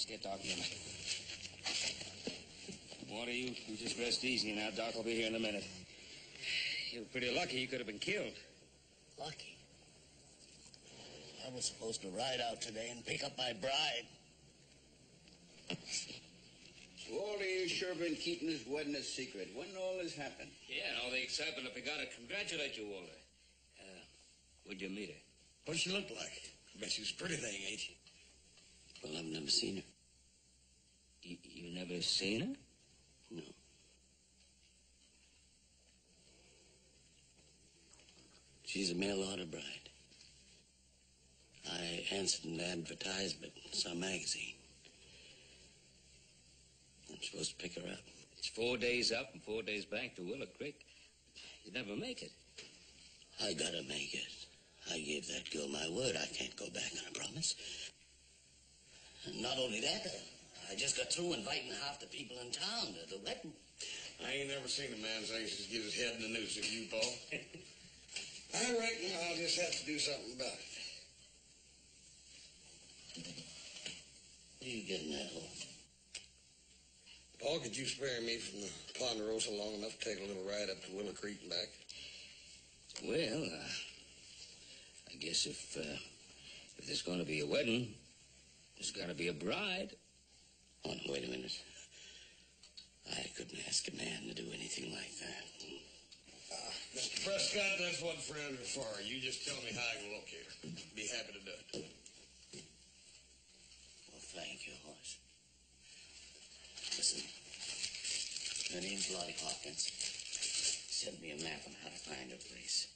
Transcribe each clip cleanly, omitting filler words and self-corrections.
get Doc in. Walter, you just rest easy now. Doc will be here in a minute. You were pretty lucky. You could have been killed. Lucky? I was supposed to ride out today and pick up my bride. Walter, you sure been keeping this wedding a secret. When all this happened? Yeah, and all the excitement. I got to congratulate you, Walter. Where'd you meet her? What'd she look like? I bet she's a pretty thing, ain't she? Well, I've never seen her. You never seen her? No. She's a mail-order bride. I answered an advertisement in some magazine. I'm supposed to pick her up. It's 4 days up and 4 days back to Willow Creek. You'd never make it. I gotta make it. I gave that girl my word. I can't go back on a promise. And not only that, I just got through inviting half the people in town to the wedding. I ain't never seen a man so anxious to get his head in the noose as you, Paul. I reckon I'll just have to do something about it. What are you getting at, Lord? Paul, could you spare me from the Ponderosa long enough to take a little ride up to Willow Creek and back? Well, I guess if there's going to be a wedding, there's got to be a bride. Oh, no, wait a minute. I couldn't ask a man to do anything like that. Mr. Prescott, that's what friends are for. You just tell me how I can locate her. Be happy to do it. Well, thank you, Horace. Listen, her name's Lottie Hawkins. Send me a map on how to find her place.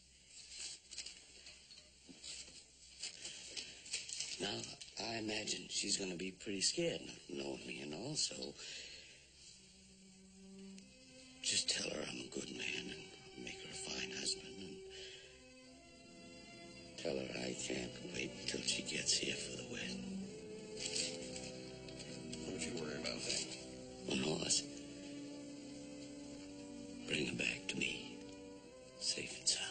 Now, I imagine she's going to be pretty scared not knowing me and all, so just tell her I'm a good man and make her a fine husband, and tell her I can't wait till she gets here for the wedding. Don't you worry about that. Well, Horace, bring her back to me, safe and sound.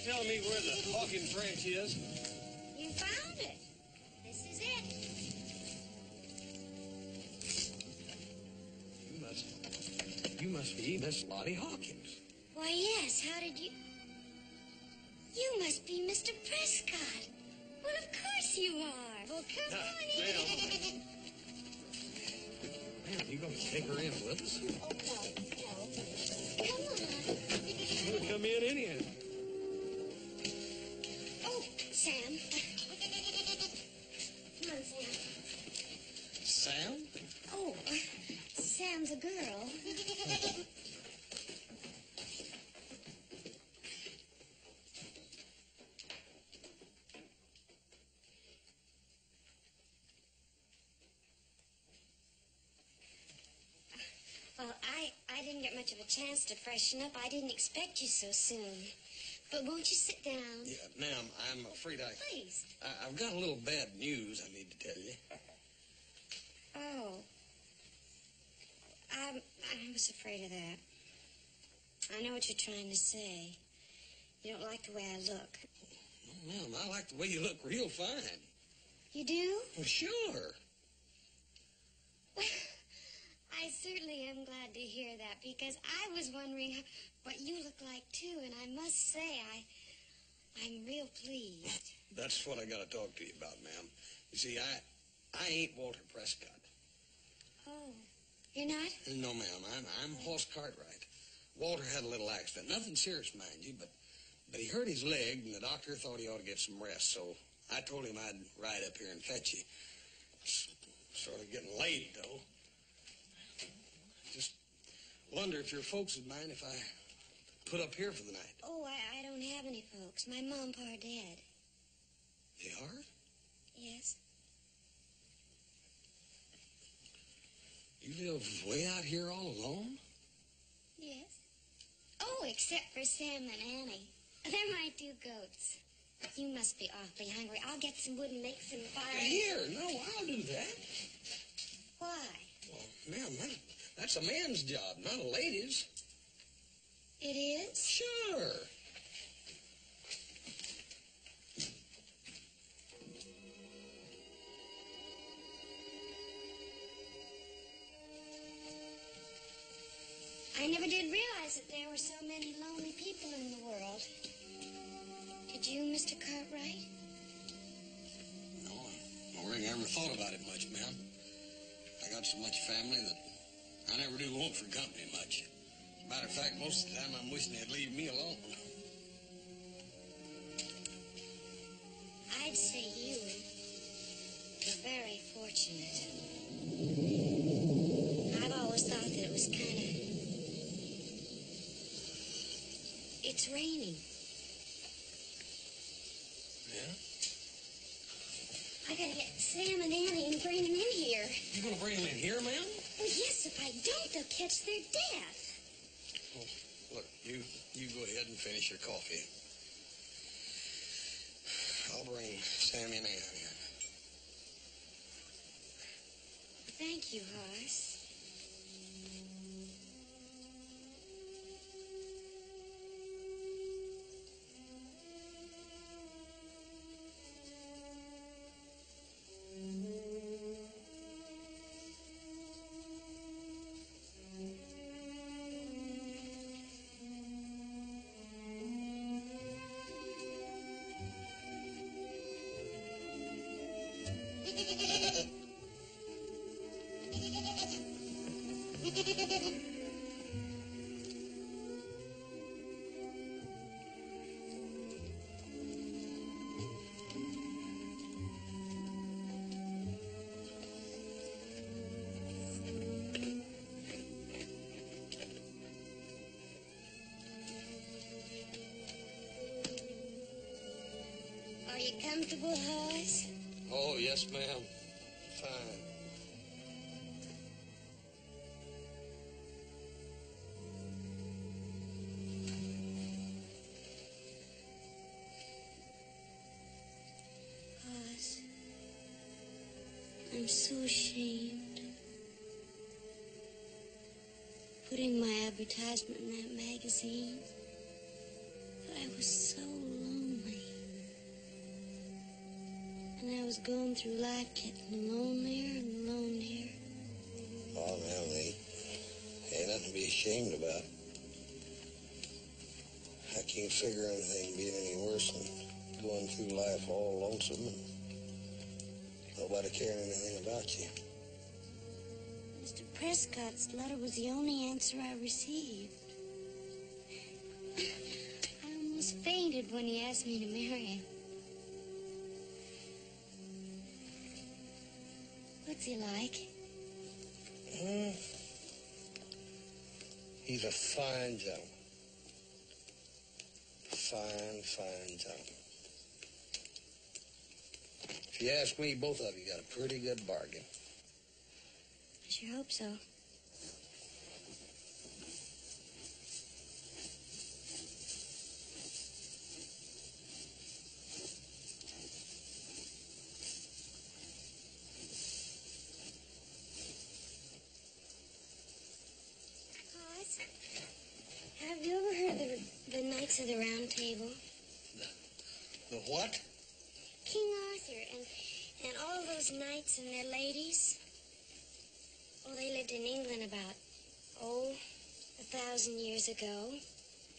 Tell me where the Hawkins Ranch is. You found it. This is it. You must be Miss Lottie Hawkins. Why, yes. How did you... You must be Mr. Prescott. Well, of course you are. Well, come on in. Ma'am, you gonna take her in with us? Oh, no. Come on. We'll come in anyhow. Sam. Come on, Sam. Sam? Oh, Sam's a girl. chance to freshen up. I didn't expect you so soon. But won't you sit down? Yeah, ma'am, I'm afraid Please. I've got a little bad news I need to tell you. Oh. I was afraid of that. I know what you're trying to say. You don't like the way I look. Ma'am, I like the way you look real fine. You do? Well, sure. Well, I certainly am glad to hear that, because I was wondering what you look like, too, and I must say, I'm real pleased. That's what I got to talk to you about, ma'am. You see, I ain't Walter Prescott. Oh, you're not? No, ma'am, I'm Hoss Cartwright. Walter had a little accident. Nothing serious, mind you, but he hurt his leg, and the doctor thought he ought to get some rest, so I told him I'd ride up here and fetch you. It's sort of getting late, though. Just wonder if your folks would mind if I put up here for the night. Oh, I don't have any folks. My mom and pa are dead. They are? Yes. You live way out here all alone? Yes. Oh, except for Sam and Annie. They're my two goats. You must be awfully hungry. I'll get some wood and make some fire. Here, no, I'll do that. Why? Well, ma'am, that's a man's job, not a lady's. It is? Sure. I never did realize that there were so many lonely people in the world. Did you, Mr. Cartwright? No, I don't really ever thought about it much, ma'am. I got so much family that I never do want for company much. As a matter of fact, most of the time I'm wishing they'd leave me alone. I'd say you were very fortunate. I've always thought that it was kind of... It's raining. Yeah? I gotta get Sam and Annie and bring them in here. You gonna bring them in here, ma'am? Well, yes, if I don't, they'll catch their death. Well, look, you go ahead and finish your coffee. I'll bring Sammy and Annie in. Thank you, Horace. Are you comfortable, Horace? Oh, yes, ma'am. Fine. Horace, I'm so ashamed. Putting my advertisement in that magazine. But I was so lonely. And I was going through life getting lonelier and lonelier. Oh, ma'am, ain't nothing to be ashamed about. I can't figure anything being any worse than going through life all lonesome and nobody caring anything about you. Mr. Prescott's letter was the only answer I received. I almost fainted when he asked me to marry him. What's he like? He's a fine gentleman. Fine gentleman. If you ask me, both of you got a pretty good bargain. I sure hope so. Have you ever heard of the Knights of the Round Table? The what? King Arthur and all those knights and their ladies. Oh, they lived in England about, 1,000 years ago.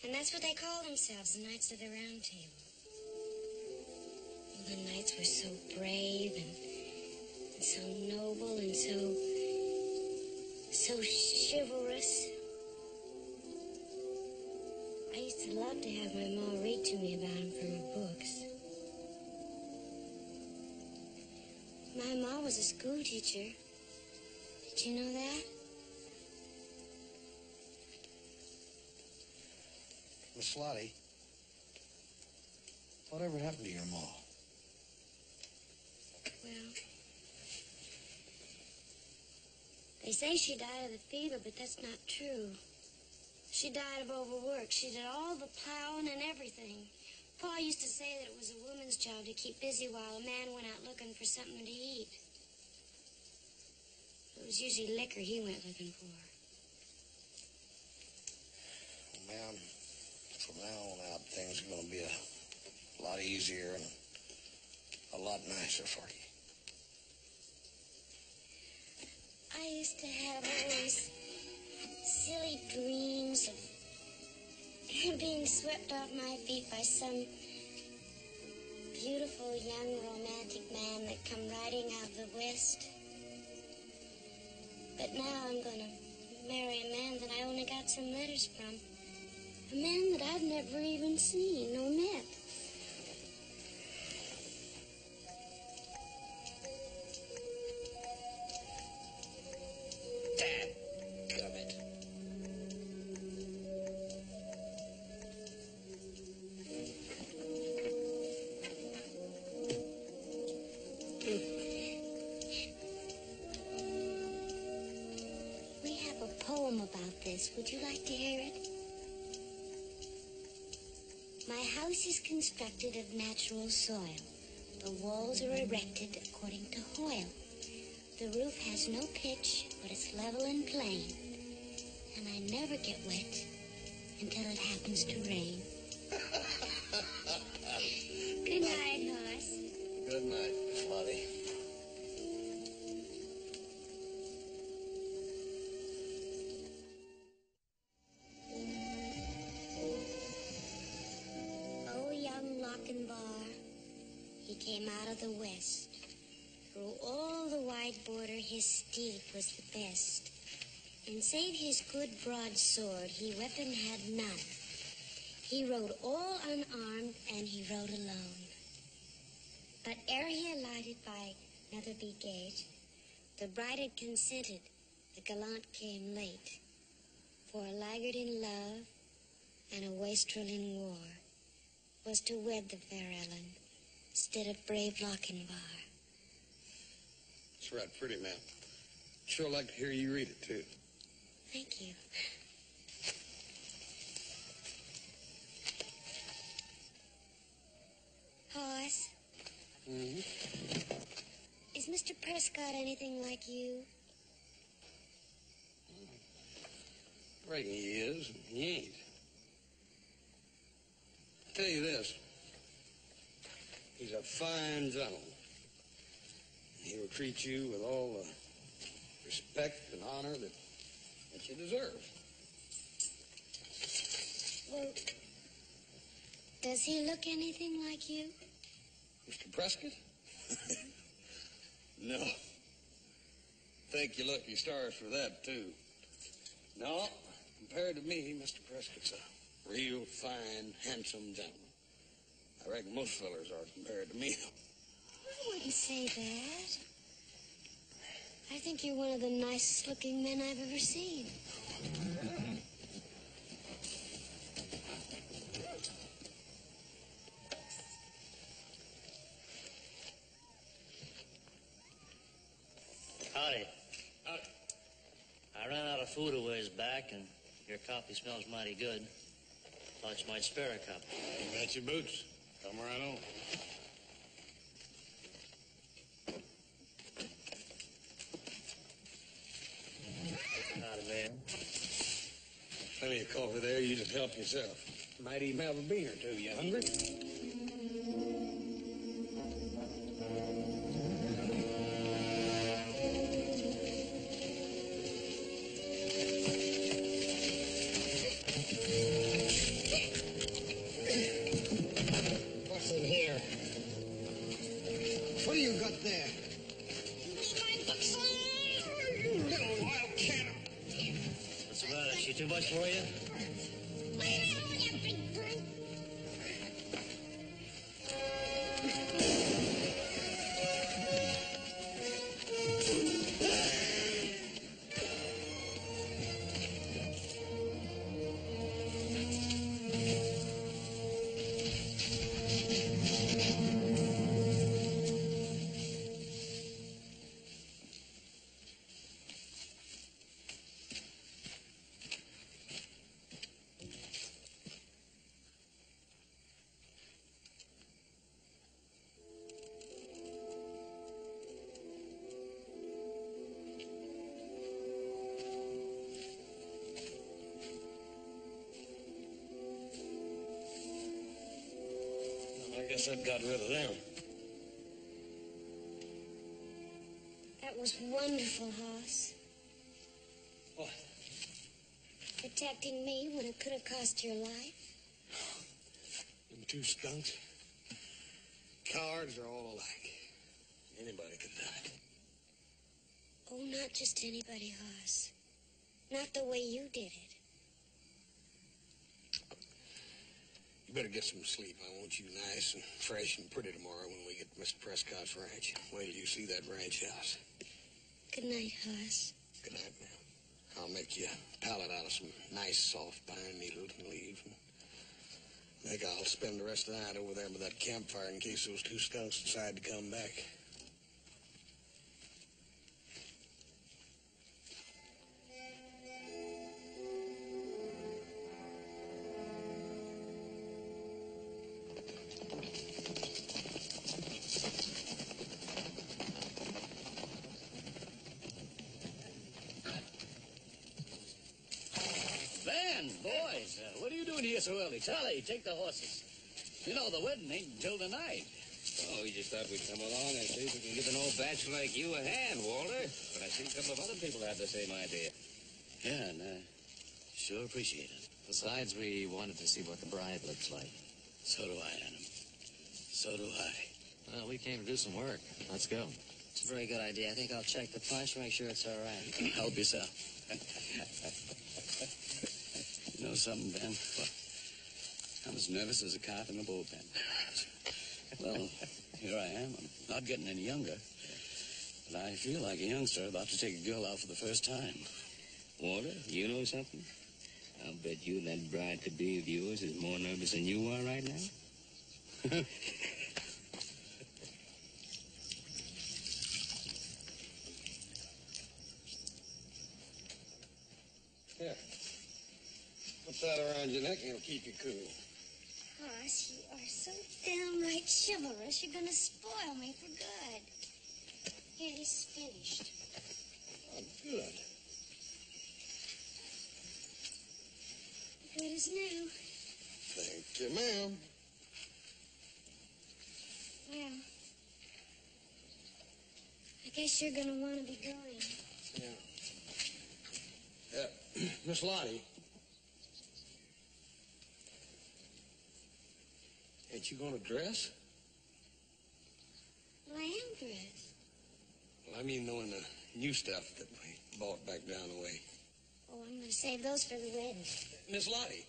And that's what they call themselves, the Knights of the Round Table. Well, the knights were so brave and so noble and so chivalrous. I used to love to have my mom read to me about them from her books. My mom was a school teacher. Did you know that? Miss Lottie, whatever happened to your ma? Well, they say she died of the fever, but that's not true. She died of overwork. She did all the plowing and everything. Pa used to say that it was a woman's job to keep busy while a man went out looking for something to eat. It was usually liquor he went looking for. Well, ma'am, from now on out, things are going to be a lot easier and a lot nicer for you. I used to have all these silly dreams of being swept off my feet by some beautiful young romantic man that come riding out of the West. But now I'm going to marry a man that I only got some letters from. A man that I've never even seen or met. Dadgummit. We have a poem about this. Would you like to hear it? My house is constructed of natural soil. The walls are erected according to Hoyle. The roof has no pitch, but it's level and plain. And I never get wet until it happens to rain. Good night, Horace. Good night, Miss Lottie. Oh, young Lochinvar, he came out of the west. Through all the wide border, his steed was the best. And save his good broadsword, he weapon had none. He rode all unarmed, and he rode alone. But ere he alighted by Netherby Gate, the bride had consented, the gallant came late. For a laggard in love, and a wastrel in war, was to wed the fair Ellen, instead of brave Lochinvar. That's right, pretty ma'am. Sure like to hear you read it, too. Thank you. Horace, Mm-hmm. is Mr. Prescott anything like you? I reckon he is, and he ain't. I'll tell you this. He's a fine gentleman. He will treat you with all the respect and honor that you deserve. Well, does he look anything like you? Mr. Prescott? No. Thank you lucky stars for that, too. No, compared to me, Mr. Prescott's a real fine, handsome gentleman. I reckon most fellers are compared to me. I wouldn't say that. I think you're one of the nicest looking men I've ever seen. Howdy. Howdy. I ran out of food a ways back, and your coffee smells mighty good. Thought you might spare a cup. You bet your boots. Come right on. Howdy, man. Plenty of coffee there. You just help yourself. Might even have a bean or two. You hungry? What's in here? What do you got there? You little wildcat. What's the matter? She too much for you? I guess that got rid of them. That was wonderful, Hoss. What? Protecting me when it could have cost your life. Them two skunks. Cowards are all alike. Anybody could die. Oh, not just anybody, Hoss. Not the way you did it. You better get some sleep. I want you nice and fresh and pretty tomorrow when we get to Mr. Prescott's ranch. Wait till you see that ranch house. Good night, Hoss. Good night, ma'am. I'll make you a pallet out of some nice soft pine needles and leaves. I think I'll spend the rest of the night over there by that campfire in case those two skunks decide to come back. Van, boys, what are you doing here so early? Charlie, take the horses. You know, the wedding ain't until tonight. Oh, we just thought we'd come along and see if we can give an old bachelor like you a hand, Walter. But I see a couple of other people had the same idea. Yeah, and sure appreciate it. Besides, we wanted to see what the bride looks like. So do I, Adam. So do I. Well, we came to do some work. Let's go. It's a very good idea. I think I'll check the punch, make sure it's all right. Help yourself. You know something, Ben? What? I'm as nervous as a calf in the bullpen. Well, here I am. I'm not getting any younger. But I feel like a youngster about to take a girl out for the first time. Walter, you know something? I'll bet you that bride-to-be of yours is more nervous than you are right now. Here. Put that around your neck and it'll keep you cool. Hoss, you are so downright chivalrous, you're gonna spoil me for good. Here, this is finished. Oh, good. Good as new. Thank you, ma'am. Well, I guess you're gonna want to be going. Yeah. Miss Lottie. Ain't you gonna dress? Well, I am dressed. Well, I mean knowing the new stuff that we bought back down the way. Oh, I'm gonna save those for the wedding. Miss Lottie.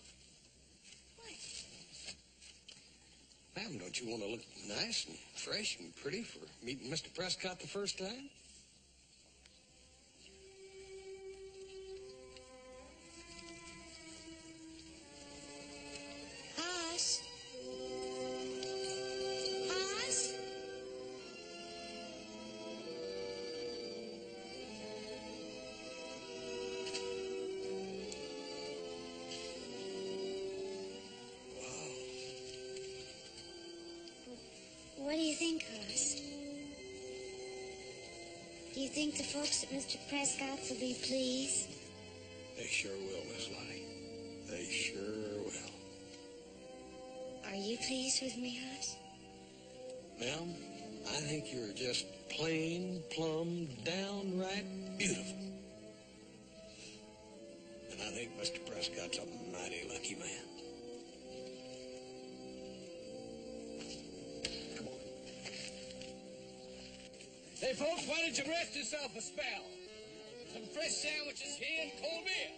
What? Ma'am, don't you want to look nice and fresh and pretty for meeting Mr. Prescott the first time? Hoss? Hoss? What do you think, Hoss? Do you think the folks at Mr. Prescott's will be pleased? They sure will, Miss Lottie. They sure will. Are you pleased with me, Hoss? Ma'am, I think you're just plain, plumb, downright beautiful. And I think Mr. Prescott's a mighty lucky man. Come on. Hey, folks, why don't you rest yourself a spell? Some fresh sandwiches here and cold beer.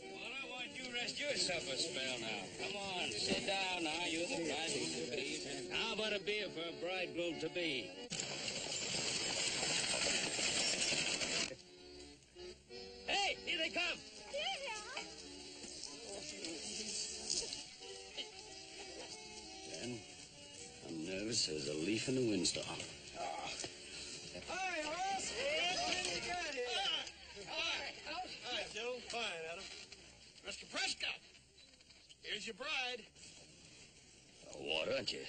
Well, I want you to rest yourself a spell now. Come on, sit down now. You're the bride-to-be. How about a beer for a bridegroom-to-be? Hey, here they come. Ben, I'm nervous as a leaf in a windstorm. Hi, Hoss. What you got here? Hi, Joe. Fine, Adam. Mr. Prescott, here's your bride. Water, aren't you?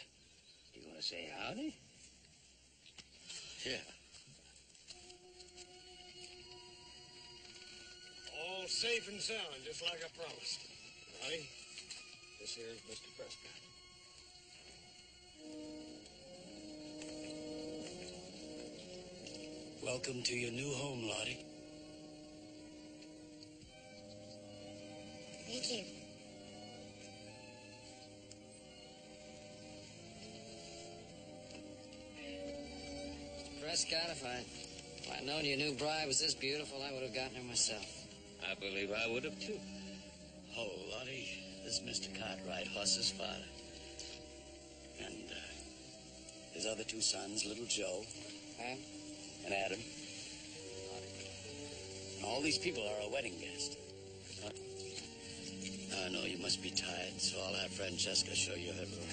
You want to say howdy? Yeah. All safe and sound, just like I promised. Roddy, this here is Mr. Prescott. Welcome to your new home, Lottie. Thank you. Prescott, if I'd known your new bride was this beautiful, I would have gotten her myself. I believe I would have, too. Oh, Lottie, this is Mr. Cartwright, Hoss's father. And, his other two sons, little Joe. Huh? And Adam. And all these people are our wedding guests. I know you must be tired, so I'll have Francesca show you her room.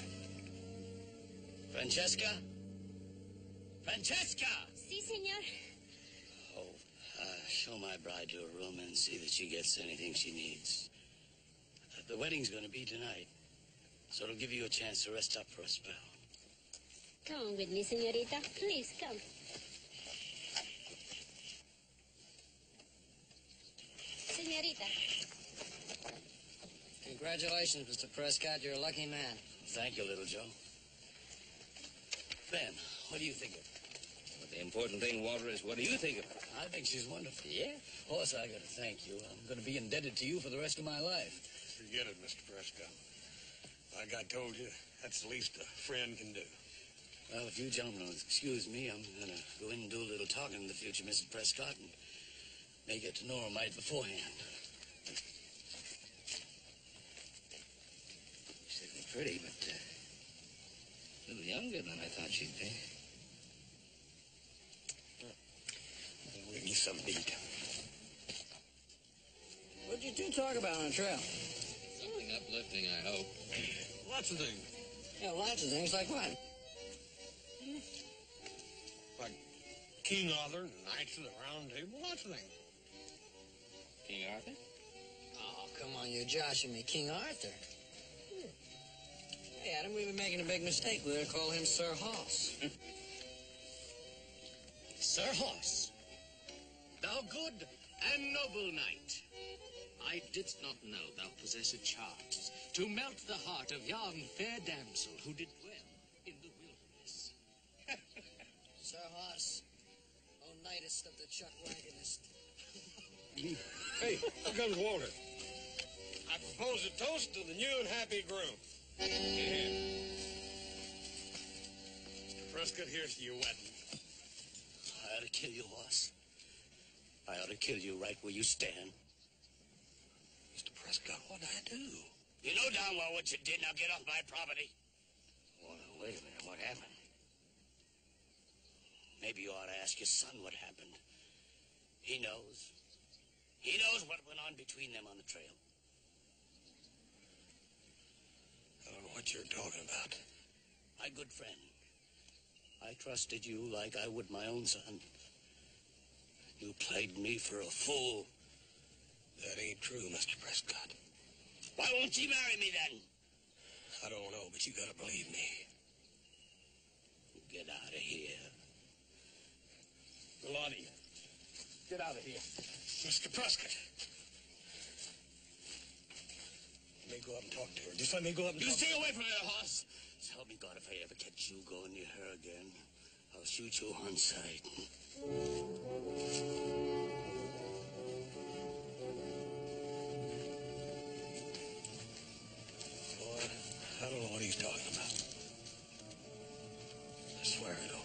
Francesca? Francesca! Si, senor. Oh, show my bride to her room and see that she gets anything she needs. The wedding's going to be tonight, so it'll give you a chance to rest up for a spell. Come with me, senorita. Please, come. Senorita. Congratulations, Mr. Prescott. You're a lucky man. Thank you, little Joe. Ben, what do you think of her? But the important thing, Walter, is what do you think of her? I think she's wonderful. Yeah? Hoss, I got to thank you. I'm going to be indebted to you for the rest of my life. Forget it, Mr. Prescott. Like I told you, that's the least a friend can do. Well, if you gentlemen will excuse me, I'm going to go in and do a little talking in the future, Mrs. Prescott, and may get to know her might beforehand. She's certainly pretty, but a little younger than I thought she'd be. We'll get you something to eat. What'd you two talk about on the trail? Something uplifting, I hope. Lots of things. Yeah, lots of things. Like what? Like King Arthur and Knights of the Round Table. Lots of things. King Arthur? Oh, come on, you're joshing me. King Arthur. Hey, Adam, we've been making a big mistake. We ought to call him Sir Hoss. Sir Hoss, thou good and noble knight, I didst not know thou possessed charms to melt the heart of yon fair damsel who did dwell in the wilderness. Sir Hoss, O knightest of the chuck wagonist. Hey, here comes Walter. I propose a toast to the new and happy groom. Prescott, here's to your wedding. I ought to kill you, Hoss. I ought to kill you right where you stand. Mr. Prescott, what'd I do? You know darn well what you did. Now get off my property. Well, wait a minute. What happened? Maybe you ought to ask your son what happened. He knows. He knows what went on between them on the trail. I don't know what you're talking about. My good friend, I trusted you like I would my own son. You played me for a fool. That ain't true, Mr. Prescott. Why won't you marry me then? I don't know, but you gotta believe me. Get out of here. Lottie, get out of here. Mr. Prescott. me go up and talk to her. Just let me go up and You talk stay away from her, horse. So help me God, if I ever catch you going near her again, I'll shoot you on sight. Boy, I don't know what he's talking about. I swear I don't.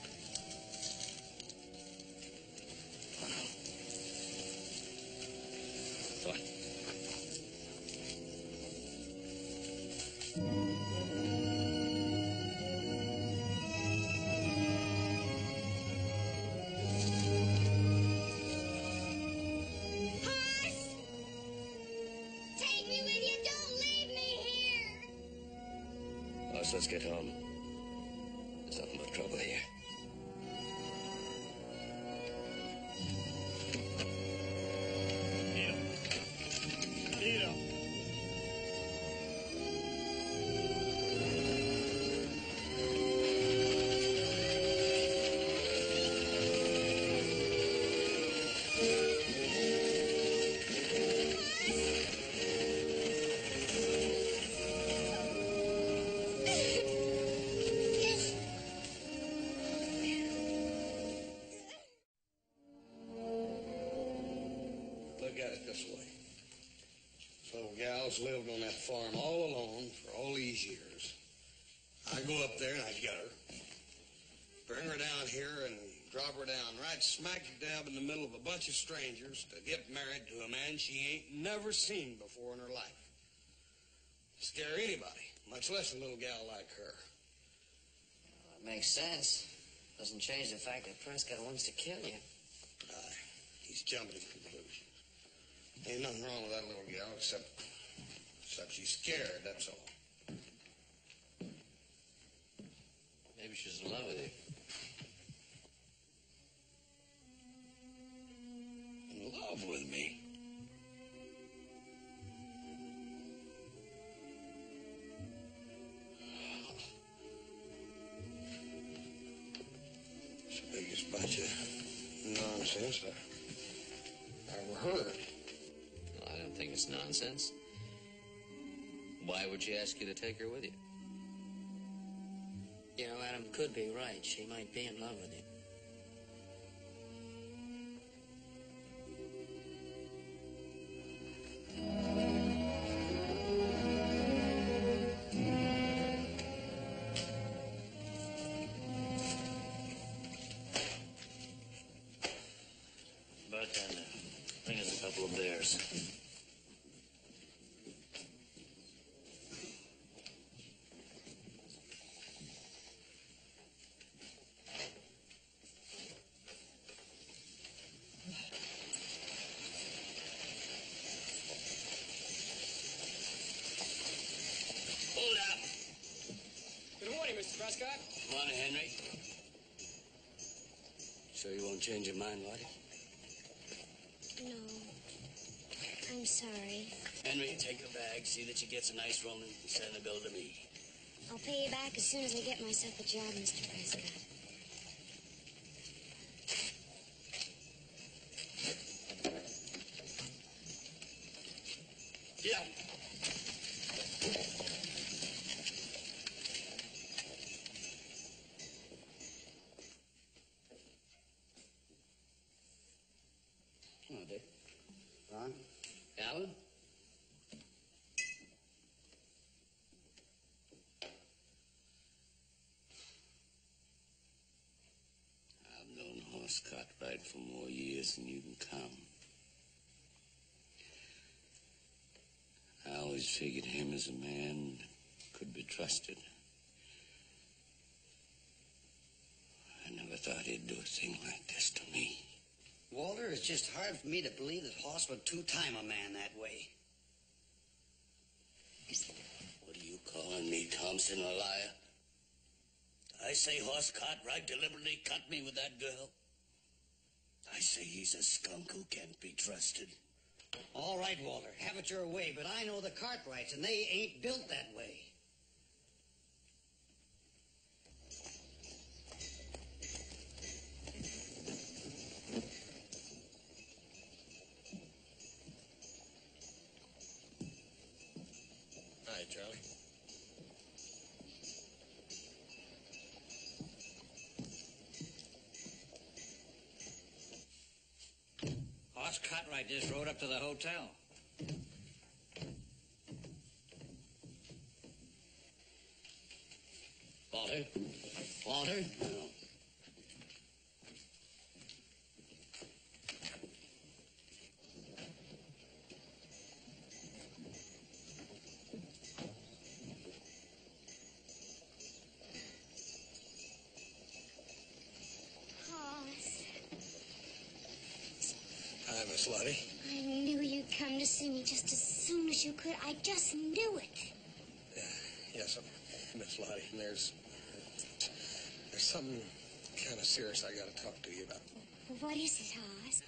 Come on. Horse! Take me with you. Don't leave me here. Horse, let's get home. There's nothing but trouble here. Look at it this way. This little gal's lived on that farm all alone for all these years. I go up there and I get her, bring her down here and drop her down right smack dab in the middle of a bunch of strangers to get married to a man she ain't never seen before in her life. Scare anybody, much less a little gal like her. Well, that makes sense. Doesn't change the fact that Prescott wants to kill you. Aye, he's jumping to conclusions. Ain't nothing wrong with that little gal except she's scared, that's all. Maybe she's in love with you. In love with me. It's the biggest bunch of nonsense I ever heard. Well, I don't think it's nonsense. Why would she ask you to take her with you? You know, Adam could be right. She might be in love with you. Bartender, bring us a couple of beers. Hold up. Good morning, Mr. Prescott. Morning, Henry. Sure you won't change your mind, Lottie? No. I'm sorry. Henry, take your bag, see that you gets a nice room, and send the bill to me. I'll pay you back as soon as I get myself a job, Mr. Prescott. Yeah. Hello, Dick. Ron? Alan? I've known Horse Cartwright for more years than you can count. I always figured him as a man that could be trusted. I never thought he'd do a thing like this to me. Walter, it's just hard for me to believe that Hoss would two-time a man that way. What are you calling me, Thompson, a liar? I say Horse Cartwright deliberately cut me with that girl. I say he's a skunk who can't be trusted. All right, Walter, have it your way, but I know the Cartwrights, and they ain't built that way. right, Charlie. Hoss Cartwright just rode up to the hotel. Walter? Walter? Hi, Miss Lottie. I knew you'd come to see me just as soon as you could. I just knew it. Yes, Miss Lottie. There's something kind of serious I got to talk to you about. What is it, Hoss?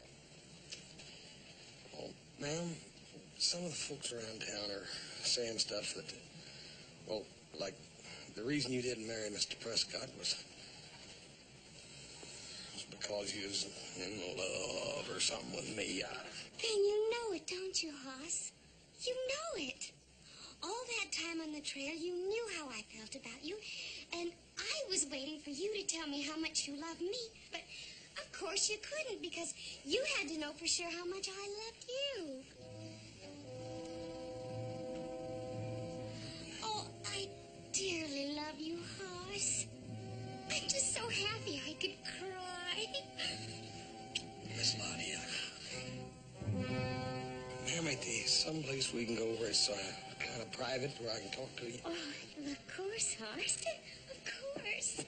Well, ma'am, some of the folks around town are saying stuff that, well, like the reason you didn't marry Mr. Prescott was because you was in love or something with me. Then you know it, don't you, Hoss? You know it. All that time on the trail, you knew how I felt about you, and I was waiting for you to tell me how much you loved me, but of course you couldn't because you had to know for sure how much I loved you. Oh, I dearly love you, Hoss. I'm just so happy I could cry. Miss Lottie, ma'am, ain't there someplace we can go where it's kind of private where I can talk to you? Oh, of course, Hoss. Of course.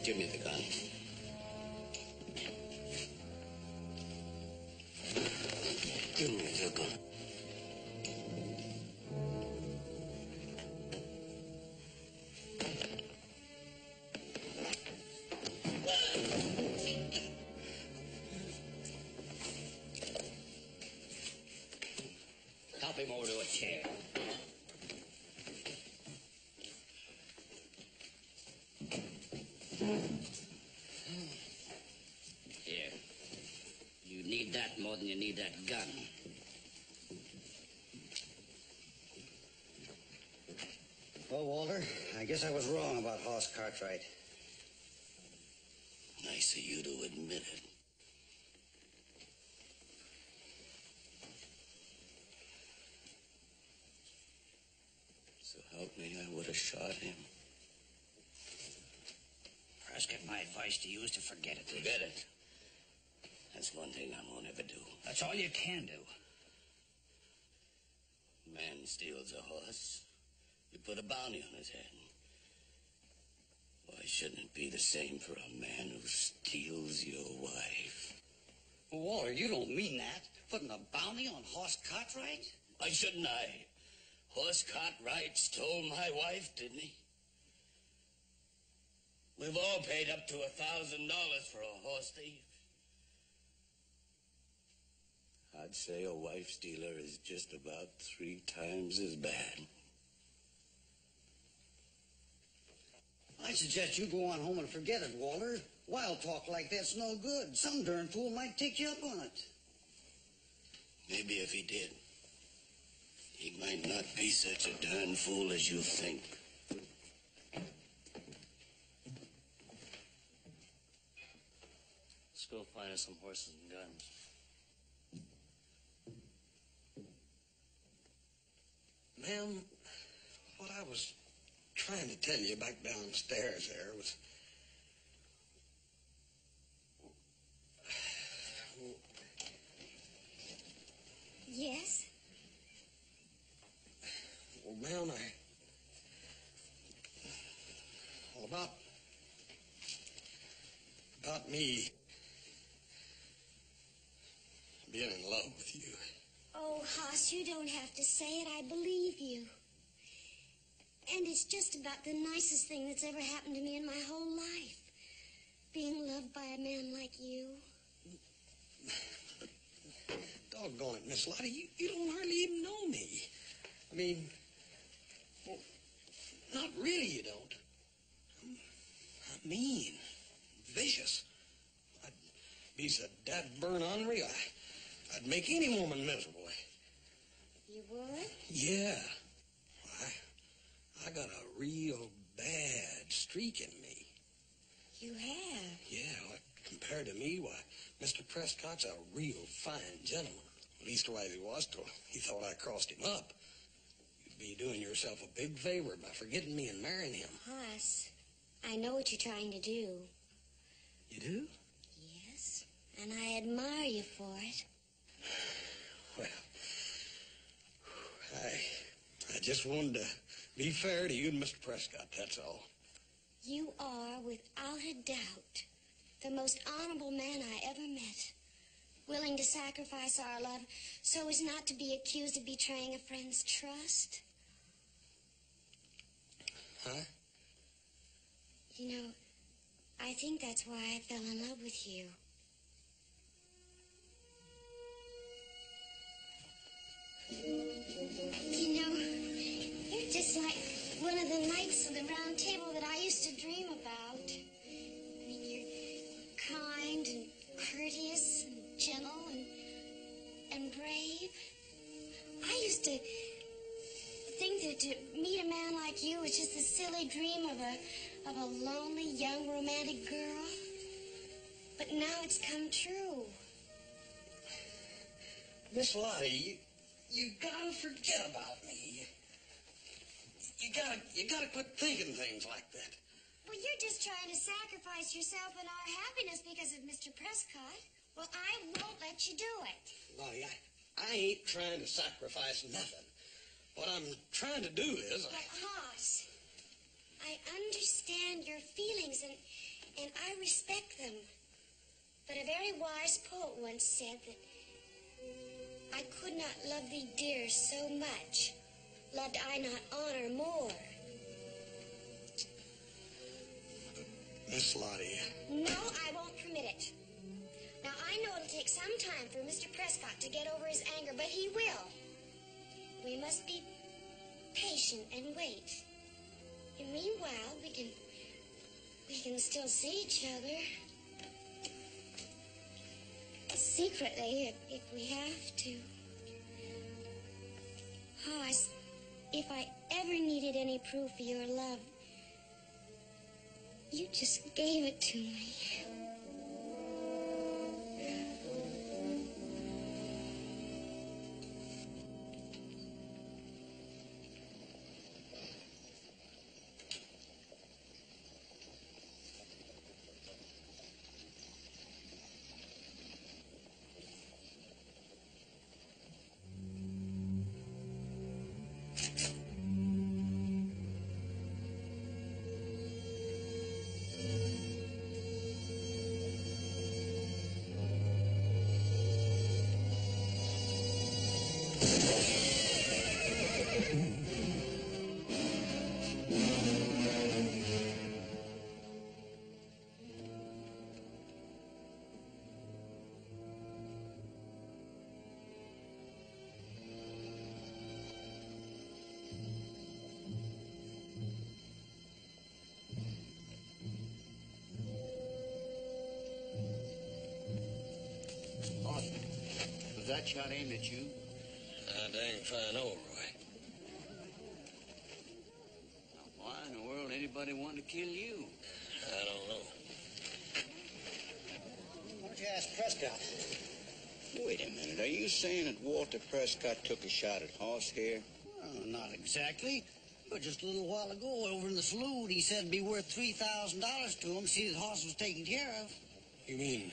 Give me the gun. Give me the gun. Help him over to a chair. Here. You need that more than you need that gun. Well, Walter, I guess I was wrong about Hoss Cartwright. Nice of you to admit it. So help me, I would have shot him. Prescott, my advice to you is to forget it. Forget it. That's one thing I won't ever do. That's all you can do. Man steals a horse. You put a bounty on his head. Why shouldn't it be the same for a man who steals your wife? Well, Walter, you don't mean that. Putting a bounty on Hoss Cartwright? Why shouldn't I? Horse Cartwright stole my wife, didn't he? We've all paid up to $1,000 for a horse thief. I'd say a wife stealer is just about 3 times as bad. I suggest you go on home and forget it, Walter. Wild talk like that's no good. Some darn fool might take you up on it. Maybe if he did, he might not be such a darn fool as you think. Let's go find us some horses and guns. Ma'am, what I was trying to tell you back downstairs there was... Yes? Well, ma'am, Well, about me being in love with you. Oh, Hoss, you don't have to say it. I believe you. And it's just about the nicest thing that's ever happened to me in my whole life. Being loved by a man like you. Doggone it, Miss Lottie, you don't hardly even know me. I mean, well, not really you don't. I'm mean, vicious. I'd be so dad-burn ornery, I'd make any woman miserable. You would? Yeah. I got a real bad streak in me. You have? Yeah, well, compared to me, why, Mr. Prescott's a real fine gentleman. Leastwise he was till he thought I crossed him up. You'd be doing yourself a big favor by forgetting me and marrying him. Hoss, I know what you're trying to do. You do? Yes, and I admire you for it. Well, I just wanted to be fair to you and Mr. Prescott, that's all. You are, without a doubt, the most honorable man I ever met. Willing to sacrifice our love so as not to be accused of betraying a friend's trust. Huh? You know, I think that's why I fell in love with you. You know, you're just like one of the knights of the round table that I used to dream about. I mean, you're kind and courteous and gentle and brave. I used to think that to meet a man like you was just a silly dream of a lonely, young, romantic girl. But now it's come true. Miss Lottie, you gotta forget about me. You gotta quit thinking things like that. Well, you're just trying to sacrifice yourself and our happiness because of Mr. Prescott. Well, I won't let you do it. Lottie, I ain't trying to sacrifice nothing. What I'm trying to do is... But, Hoss, I understand your feelings and I respect them. But a very wise poet once said that I could not love thee, dear, so much. Loved I not honor more. Miss Lottie... No, I won't permit it. Now, I know it'll take some time for Mr. Prescott to get over his anger, but he will. We must be patient and wait. And meanwhile, we can still see each other. Secretly, if we have to. Hoss, if I ever needed any proof of your love, you just gave it to me. Was that shot aimed at you? I dang if I know, Roy. Now, why in the world anybody want to kill you? I don't know. Why don't you ask Prescott? Wait a minute. Are you saying that Walter Prescott took a shot at Hoss here? Well, not exactly. But just a little while ago, over in the saloon, he said it'd be worth $3,000 to him to see that Hoss was taken care of. You mean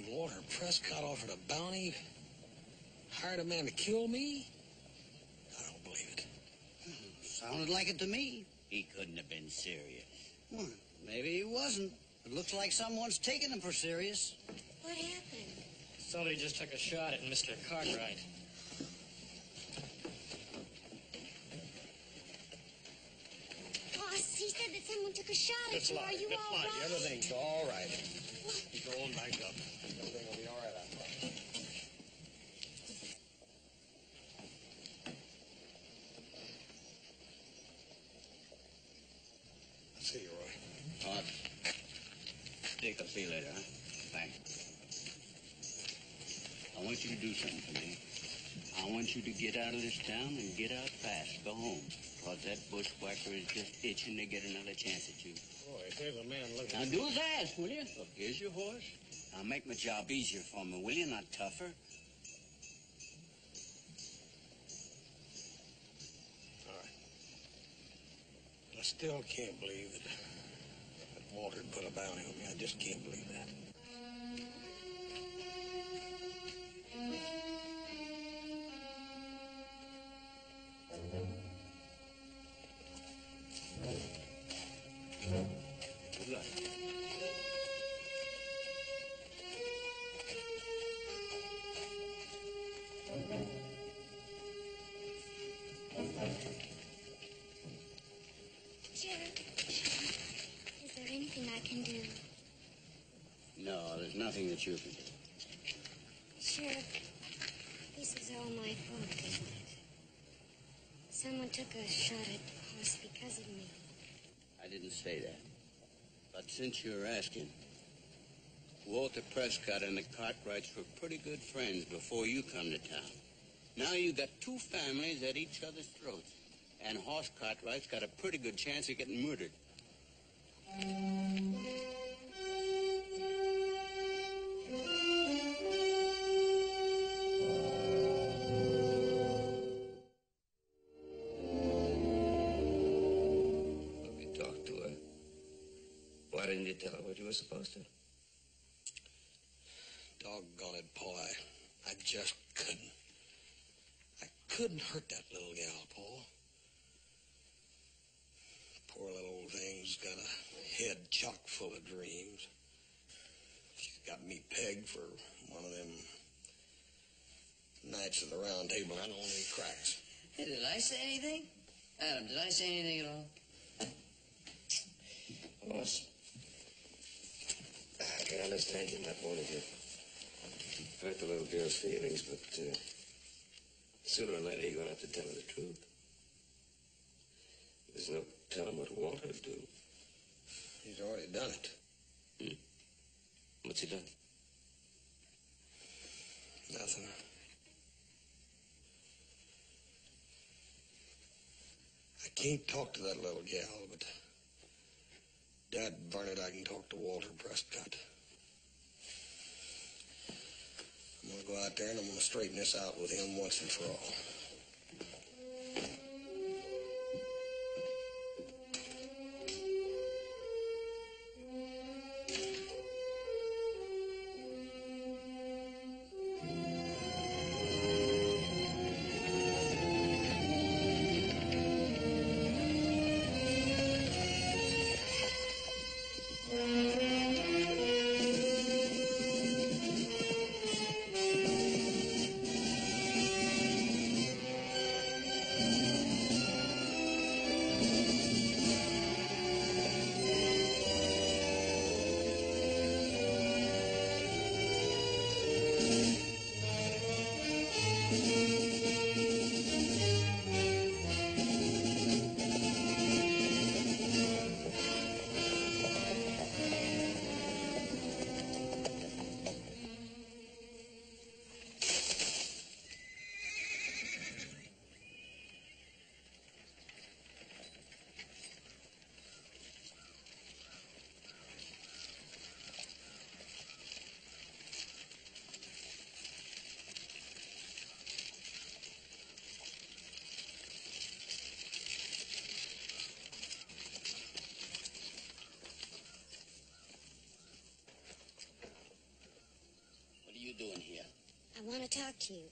Walter Prescott offered a bounty? Hired a man to kill me? I don't believe it. Sounded like it to me. He couldn't have been serious. Well, maybe he wasn't. It looks like someone's taking him for serious. What happened? Somebody just took a shot at Mr. Cartwright. Hoss, he said that someone took a shot at you. Are you all right? Everything's all right. Go on back up. Everything will be all right, I promise. Jake. I'll see you later, huh? Thanks. I want you to do something for me. I want you to get out of this town and get out fast. Go home. Because that bushwhacker is just itching to get another chance at you. Boy, if there's a man looking... Now do as I ask, will you? Look, here's your horse. Now make my job easier for me, will you? Not tougher. All right. I still can't believe that Walter put a bounty on me. I just can't believe that. Good luck. Sheriff, is there anything I can do? No, there's nothing that you can do. Sheriff, this is all my fault, isn't it? Someone took a shot at the horse because of me. I didn't say that. But since you're asking, Walter Prescott and the Cartwrights were pretty good friends before you come to town. Now you got two families at each other's throats. And Horse Cartwright's got a pretty good chance of getting murdered. You talked to her. Why didn't you tell her what you were supposed to? Doggone it, Paul. I just couldn't. I couldn't hurt that little gal, Paul. Poor little old thing's got a head chock full of dreams. She's got me pegged for one of them Knights of the Round Table. I don't need cracks. Hey, did I say anything? Adam, did I say anything at all? Boss, I can understand you not wanting to hurt the little girl's feelings, but sooner or later you're going to have to tell her the truth. There's no telling what Walter would do. He's already done it. Hmm? What's he done? Nothing. I can't talk to that little gal, but Dad Barnett, I can talk to Walter Prescott. I'm going to go out there and I'm going to straighten this out with him once and for all. Doing here? I want to talk to you.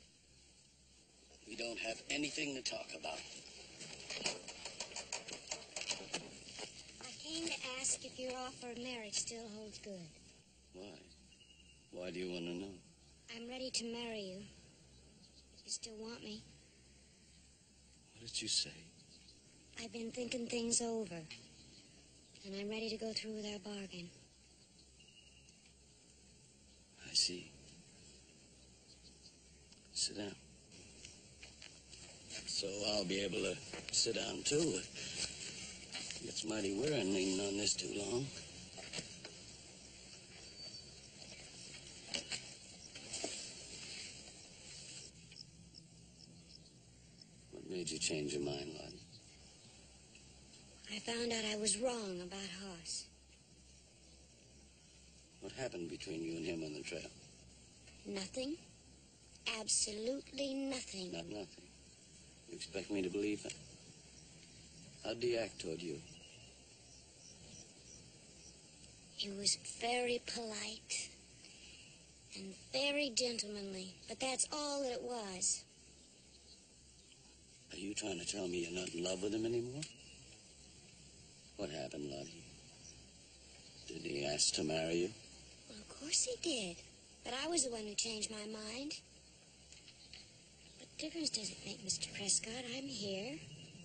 We don't have anything to talk about. I came to ask if your offer of marriage still holds good. Why? Why do you want to know? I'm ready to marry you. You still want me? What did you say? I've been thinking things over. And I'm ready to go through with our bargain. I see. Sit down. So I'll be able to sit down, too. It's mighty wearing leaning on this too long. made you change your mind, Lottie? I found out I was wrong about Hoss. What happened between you and him on the trail? Nothing. Absolutely nothing. Not nothing. You expect me to believe that? How'd he act toward you? He was very polite and very gentlemanly, but that's all that it was. Are you trying to tell me you're not in love with him anymore? What happened, Lottie? Did he ask to marry you? Well, of course he did. But I was the one who changed my mind. What difference does it make, Mr. Prescott? I'm here.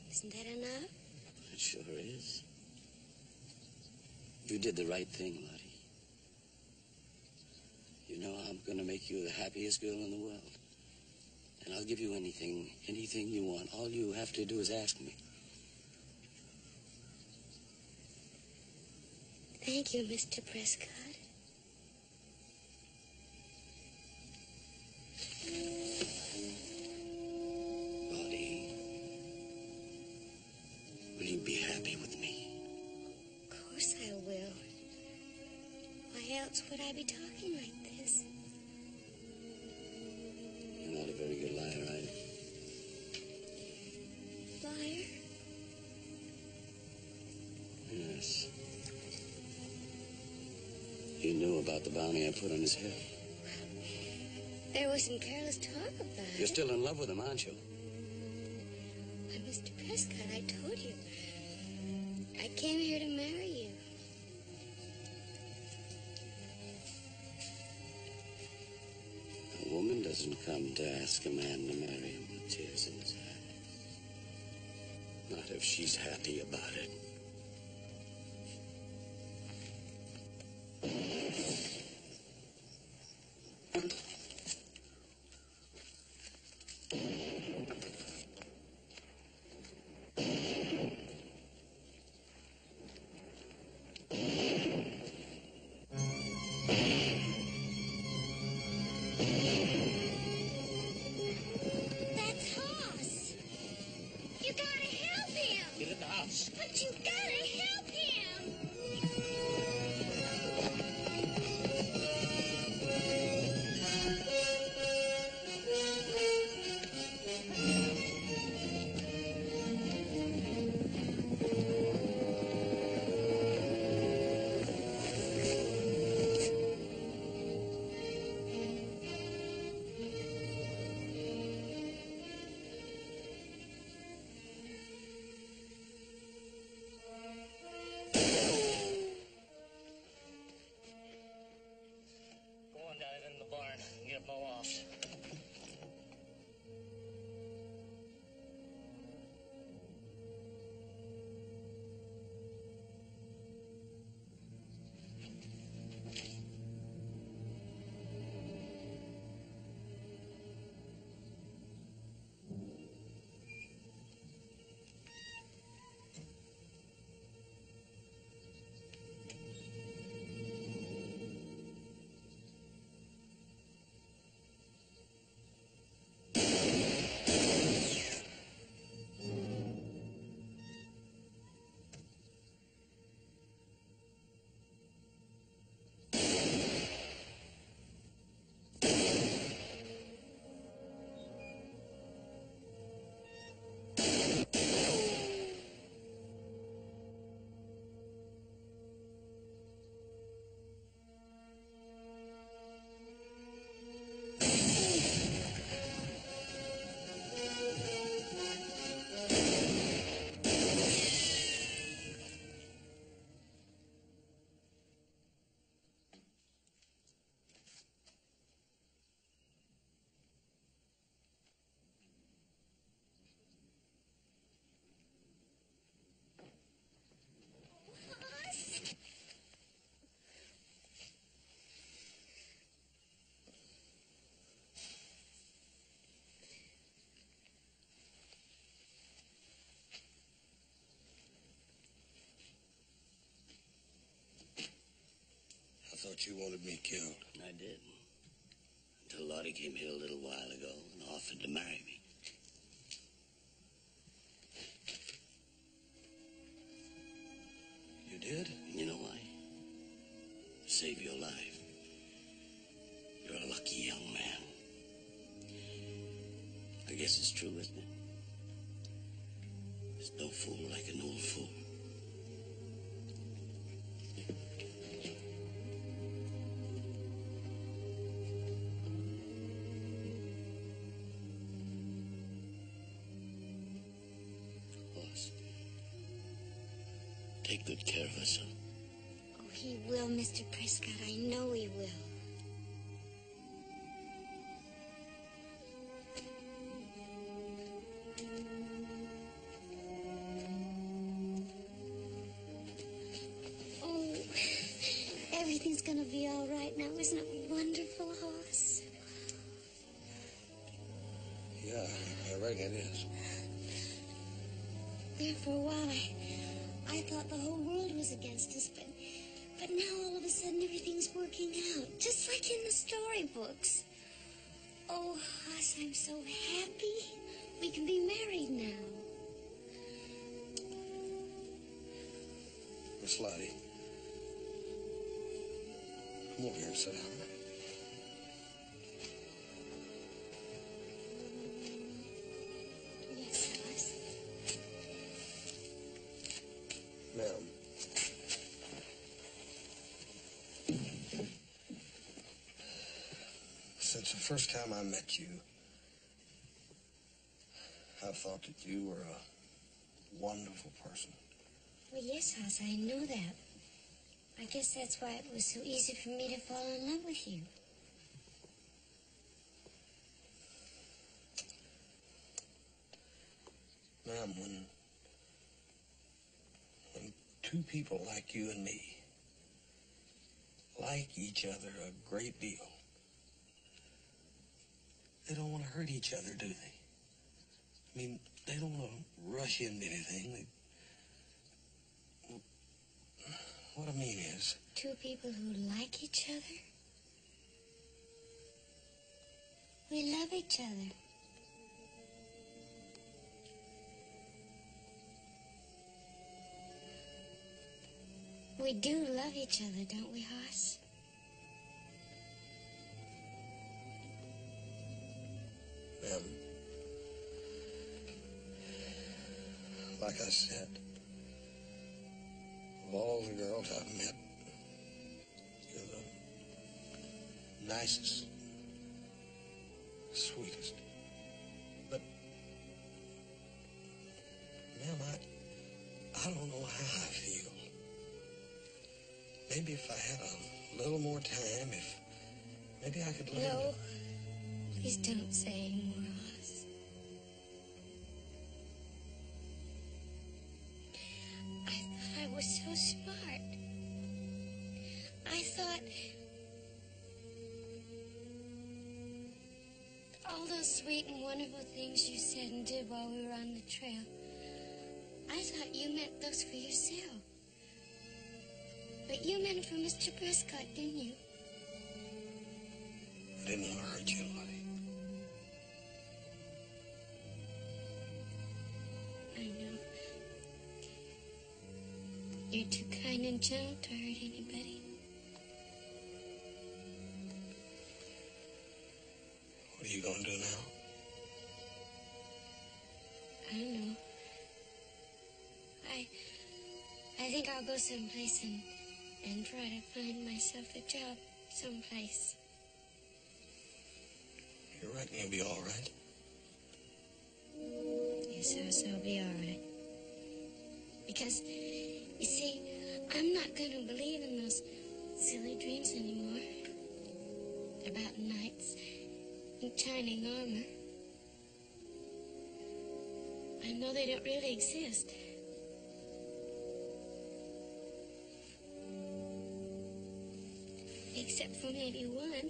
Isn't that enough? It sure is. You did the right thing, Lottie. You know I'm going to make you the happiest girl in the world. And I'll give you anything you want. All you have to do is ask me. Thank you, Mr. Prescott. Lottie, will you be happy with me? Of course I will. Why else would I be talking like this? You're not a very good liar, are you? Liar? Yes. You knew about the bounty I put on his head. There was some careless talk about it. You're still in love with him, aren't you? But Mr. Prescott, I told you. I came here to marry you. A woman doesn't come to ask a man to marry him with tears in his eyes. Not if she's happy about it. That's Hoss. You gotta help him. Get in the house. But you gotta help him. Go on down in the barn and get Mo off. I thought you wanted me killed. I did. Until Lottie came here a little while ago and offered to marry me. did? You know why? Save your life. You're a lucky young man. I guess it's true, isn't it? There's no fool like an old fool. Horse, take good care of us, son. Oh, he will, Mr. Prescott. I know he will. Everything's gonna be all right now. Isn't it wonderful, Hoss? Yeah, I reckon it is. There for a while, I thought the whole world was against us, but now all of a sudden everything's working out, just like in the storybooks. Oh, Hoss, I'm so happy. We can be married now. Miss Lottie. Come over here and sit down. Yes, Hoss. Ma'am. Since the first time I met you, I thought that you were a wonderful person. Well, yes, Hoss, I know that. I guess that's why it was so easy for me to fall in love with you. Ma'am, when two people like you and me like each other a great deal, they don't want to hurt each other, do they? I mean, they don't want to rush into anything. What I mean is... Two people who like each other? We love each other. We do love each other, don't we, Hoss? Ma'am, like I said, of all the girls I've met, you're the nicest, sweetest. But, ma'am, I don't know how I feel. Maybe if I had a little more time, maybe I could learn. No, please don't say any more, Hoss. I thought I was so smart. I thought all those sweet and wonderful things you said and did while we were on the trail, I thought you meant those for yourself. But you meant it for Mr. Prescott, didn't you? I didn't want to hurt you, Lottie. I know. You're too kind and gentle to hurt anybody. What are you going to do now? I don't know. I think I'll go someplace and try to find myself a job someplace. You reckon you'll be all right? Yes, Hoss, I'll be all right. Because, you see, I'm not going to believe in those silly dreams anymore. About knights in shining armor. I know they don't really exist. Except for maybe one.